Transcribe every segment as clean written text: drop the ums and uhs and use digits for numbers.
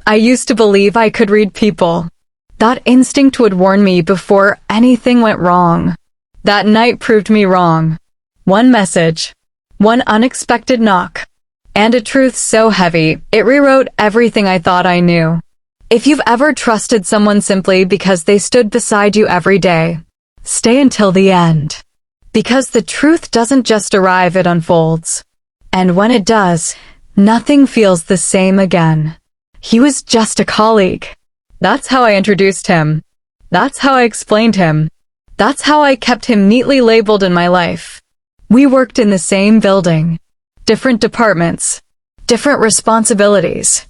I used to believe I could read people. That instinct would warn me before anything went wrong. That night proved me wrong. One message, one unexpected knock, and a truth so heavy, it rewrote everything I thought I knew. If you've ever trusted someone simply because they stood beside you every day, stay until the end. Because the truth doesn't just arrive, it unfolds. And when it does, nothing feels the same again. He was just a colleague. That's how I introduced him. That's how I explained him. That's how I kept him neatly labeled in my life. We worked in the same building. Different departments. Different responsibilities.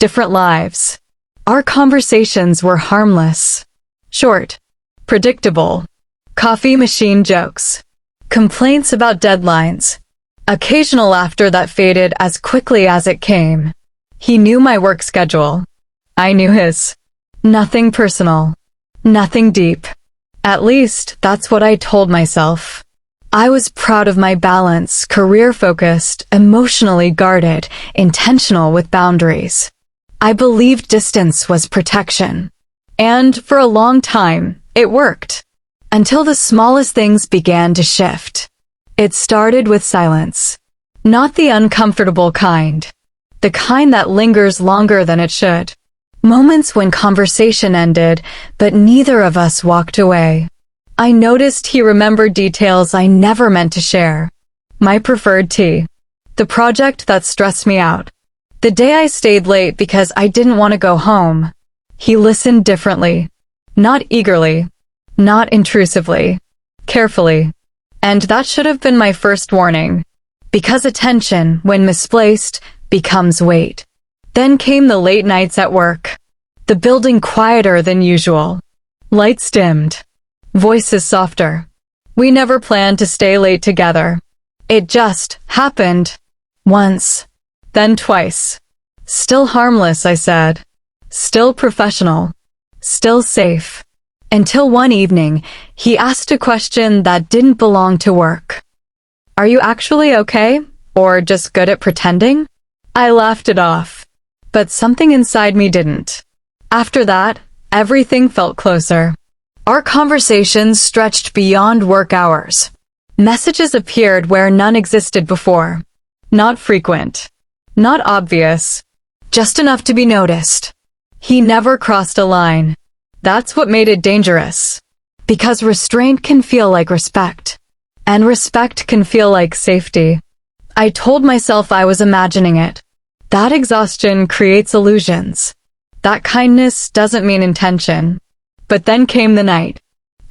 Different lives. Our conversations were harmless. Short. Predictable. Coffee machine jokes. Complaints about deadlines. Occasional laughter that faded as quickly as it came. He knew my work schedule. I knew his. Nothing personal. Nothing deep. At least, that's what I told myself. I was proud of my balance, career-focused, emotionally guarded, intentional with boundaries. I believed distance was protection. And for a long time, it worked. Until the smallest things began to shift. It started with silence. Not the uncomfortable kind. The kind that lingers longer than it should. Moments when conversation ended, but neither of us walked away. I noticed he remembered details I never meant to share. My preferred tea. The project that stressed me out. The day I stayed late because I didn't want to go home. He listened differently. Not eagerly. Not intrusively. Carefully. And that should have been my first warning. Because attention, when misplaced, becomes weight. Then came the late nights at work. The building quieter than usual. Lights dimmed. Voices softer. We never planned to stay late together. It just happened. Once. Then twice. Still harmless, I said. Still professional. Still safe. Until one evening, he asked a question that didn't belong to work. Are you actually okay? Or just good at pretending? I laughed it off. But something inside me didn't. After that, everything felt closer. Our conversations stretched beyond work hours. Messages appeared where none existed before. Not frequent. Not obvious. Just enough to be noticed. He never crossed a line. That's what made it dangerous. Because restraint can feel like respect. And respect can feel like safety. I told myself I was imagining it. That exhaustion creates illusions. That kindness doesn't mean intention. But then came the night.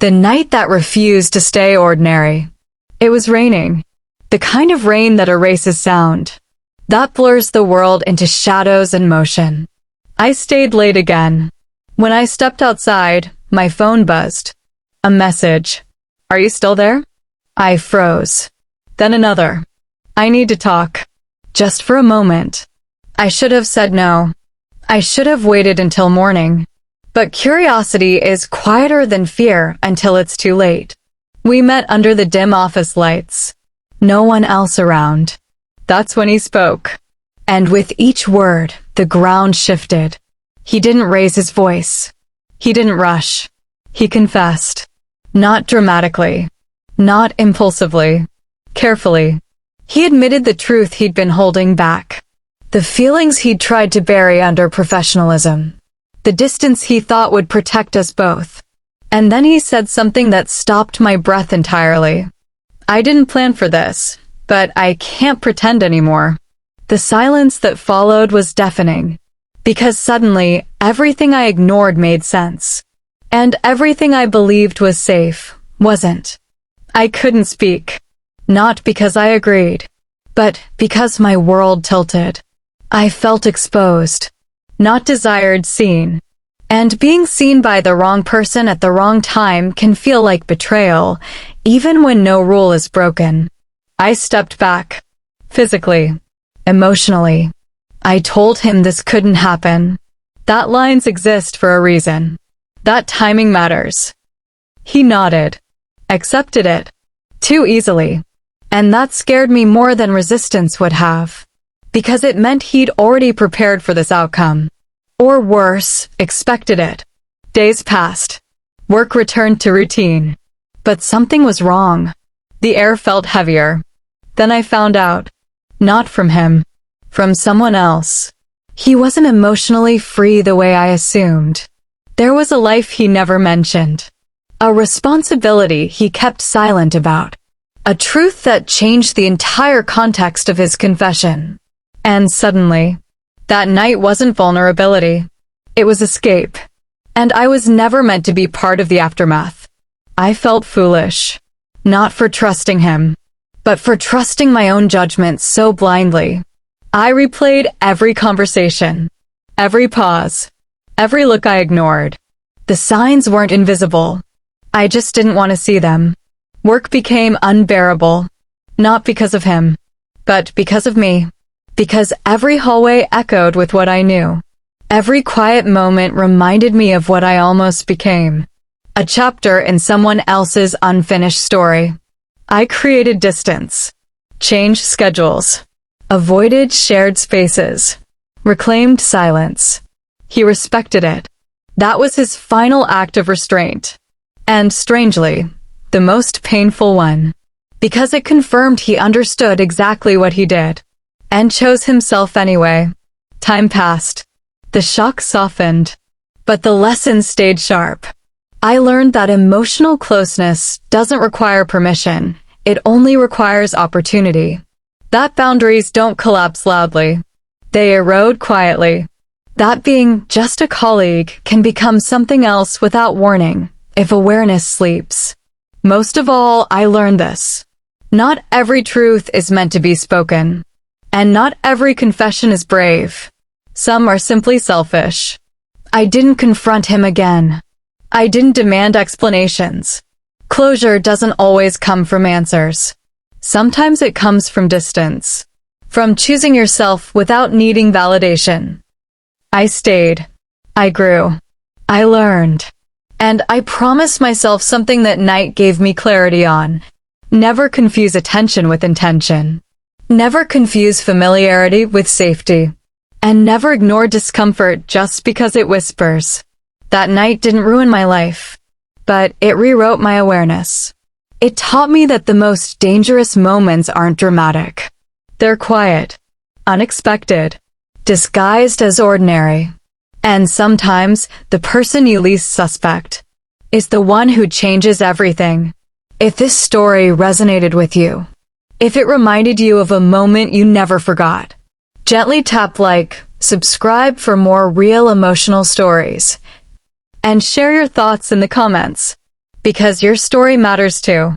The night that refused to stay ordinary. It was raining. The kind of rain that erases sound. That blurs the world into shadows and motion. I stayed late again. When I stepped outside, my phone buzzed. A message. Are you still there? I froze. Then another. I need to talk. Just for a moment. I should have said no. I should have waited until morning. But curiosity is quieter than fear until it's too late. We met under the dim office lights. No one else around. That's when he spoke. And with each word, the ground shifted. He didn't raise his voice. He didn't rush. He confessed. Not dramatically. Not impulsively. Carefully. He admitted the truth he'd been holding back. The feelings he'd tried to bury under professionalism. The distance he thought would protect us both. And then he said something that stopped my breath entirely. I didn't plan for this, but I can't pretend anymore. The silence that followed was deafening. Because suddenly, everything I ignored made sense. And everything I believed was safe, wasn't. I couldn't speak. Not because I agreed, but because my world tilted. I felt exposed. Not desired, seen. And being seen by the wrong person at the wrong time can feel like betrayal, even when no rule is broken. I stepped back. Physically. Emotionally. I told him this couldn't happen. That lines exist for a reason. That timing matters. He nodded. Accepted it. Too easily. And that scared me more than resistance would have. Because it meant he'd already prepared for this outcome. Or worse, expected it. Days passed. Work returned to routine. But something was wrong. The air felt heavier. Then I found out. Not from him. From someone else. He wasn't emotionally free the way I assumed. There was a life he never mentioned. A responsibility he kept silent about. A truth that changed the entire context of his confession. And suddenly, that night wasn't vulnerability. It was escape. And I was never meant to be part of the aftermath. I felt foolish. Not for trusting him, but for trusting my own judgment so blindly. I replayed every conversation, every pause, every look I ignored. The signs weren't invisible. I just didn't want to see them. Work became unbearable, not because of him, but because of me. Because every hallway echoed with what I knew. Every quiet moment reminded me of what I almost became. A chapter in someone else's unfinished story. I created distance, changed schedules, avoided shared spaces, reclaimed silence. He respected it. That was his final act of restraint. And strangely, the most painful one. Because it confirmed he understood exactly what he did. And chose himself anyway. Time passed. The shock softened. But the lesson stayed sharp. I learned that emotional closeness doesn't require permission. It only requires opportunity. That boundaries don't collapse loudly. They erode quietly. That being just a colleague can become something else without warning, if awareness sleeps. Most of all, I learned this. Not every truth is meant to be spoken. And not every confession is brave. Some are simply selfish. I didn't confront him again. I didn't demand explanations. Closure doesn't always come from answers. Sometimes it comes from distance. From choosing yourself without needing validation. I stayed. I grew. I learned. And I promised myself something that night gave me clarity on. Never confuse attention with intention. Never confuse familiarity with safety. And never ignore discomfort just because it whispers. That night didn't ruin my life, but it rewrote my awareness. It taught me that the most dangerous moments aren't dramatic. They're quiet, unexpected, disguised as ordinary. And sometimes, the person you least suspect is the one who changes everything. If this story resonated with you, if it reminded you of a moment you never forgot, gently tap like, subscribe for more real emotional stories. And share your thoughts in the comments, because your story matters too.